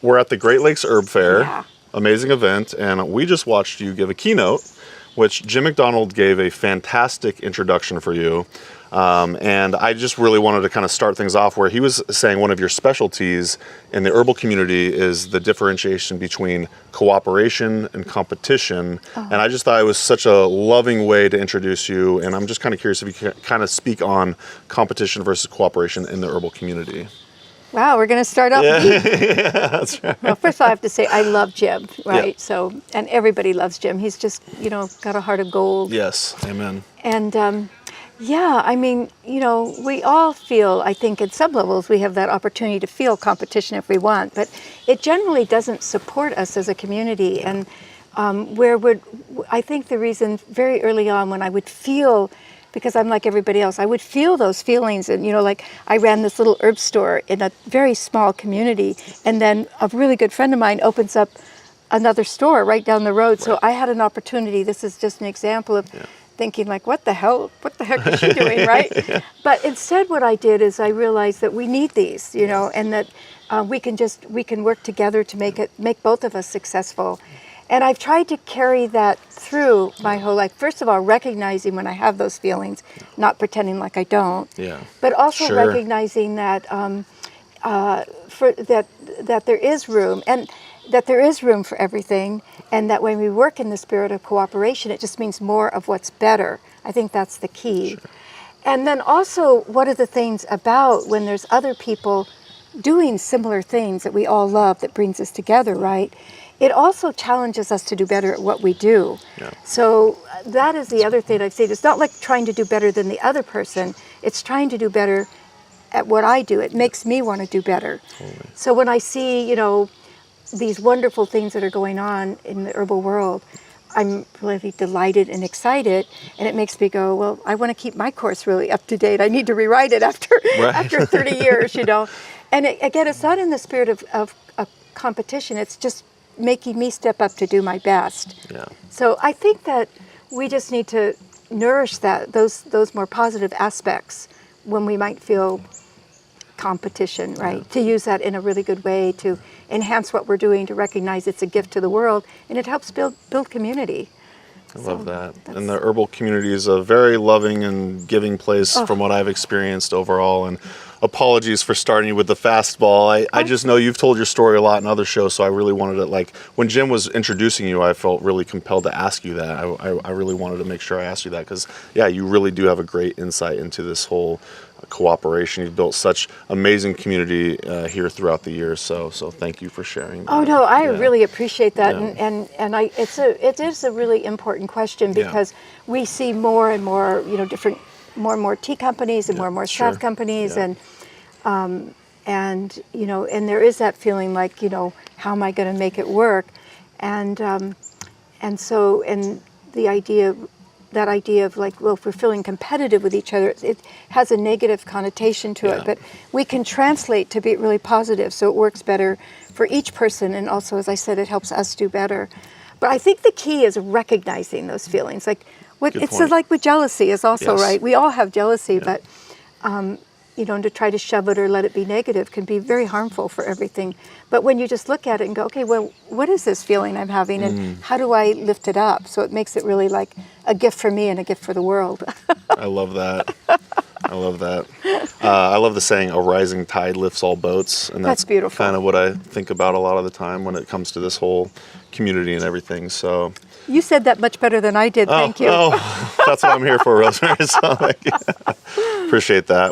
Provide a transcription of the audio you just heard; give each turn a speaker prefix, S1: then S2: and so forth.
S1: we're at the Great Lakes Herb Fair.
S2: Yeah.
S1: Amazing event, and we just watched you give a keynote, which Jim McDonald gave a fantastic introduction for you. And I just really wanted to kind of start things off where he was saying one of your specialties in the herbal community is the differentiation between cooperation and competition. And I just thought it was such a loving way to introduce you. And I'm just kind of curious if you can kind of speak on competition versus cooperation in the herbal community.
S2: Wow, we're going to start off deep.
S1: Yeah, that's right.
S2: Well, first of all, I have to say I love Jim, right?
S1: Yeah.
S2: So, and everybody loves Jim. He's just, got a heart of gold.
S1: Yes, amen.
S2: And yeah, I mean, we all feel, I think at some levels, we have that opportunity to feel competition if we want, but it generally doesn't support us as a community. And I think the reason very early on when I would feel, because I'm like everybody else, I would feel those feelings. And, like I ran this little herb store in a very small community. And then a really good friend of mine opens up another store right down the road. Right. So I had an opportunity. This is just an example of thinking like, what the heck is she doing, right? Yeah. But instead what I did is I realized that we need these, and that we can work together to make both of us successful. And I've tried to carry that through my whole life. First of all, recognizing when I have those feelings, not pretending like I don't. Yeah. But also recognizing that that there is room, and that there is room for everything, and that when we work in the spirit of cooperation, it just means more of what's better. I think that's the key. Sure. And then also, what are the things about when there's other people doing similar things that we all love that brings us together, right? It also challenges us to do better at what we do. Yeah. So that is the other thing I've said. It's not like trying to do better than the other person. It's trying to do better at what I do. It makes me want to do better. Totally. So when I see, these wonderful things that are going on in the herbal world, I'm really delighted and excited, and it makes me go, well, I want to keep my course really up to date. I need to rewrite it after 30 years, And again, it's not in the spirit of competition. It's just making me step up to do my best. Yeah. So I think that we just need to nourish those more positive aspects when we might feel competition, right? Yeah. To use that in a really good way to enhance what we're doing, to recognize it's a gift to the world, and it helps build community.
S1: I love that. And the herbal community is a very loving and giving place from what I've experienced overall. And apologies for starting you with the fastball. I just know you've told your story a lot in other shows, so I really wanted to, when Jim was introducing you, I felt really compelled to ask you that. I really wanted to make sure I asked you that because, you really do have a great insight into this whole cooperation. You've built such amazing community here throughout the years, so thank you for sharing that.
S2: Oh no, I really appreciate that, and it is a really important question because we see more and more more and more tea companies and more salve companies, and there is that feeling like how am I going to make it work, and the idea. That idea of if we're feeling competitive with each other, it has a negative connotation to it, but we can translate to be really positive, so it works better for each person, and also, as I said, it helps us do better. But I think the key is recognizing those feelings. Like with jealousy is also right. We all have jealousy, but to try to shove it or let it be negative can be very harmful for everything. But when you just look at it and go, okay, well, what is this feeling I'm having, and how do I lift it up? So it makes it really like a gift for me and a gift for the world.
S1: I love that. I love that. I love the saying, a rising tide lifts all boats. And that's beautiful. Kind of what I think about a lot of the time when it comes to this whole community and everything. So
S2: you said that much better than I did. Thank you.
S1: Oh, that's what I'm here for, Rosemary. So appreciate that.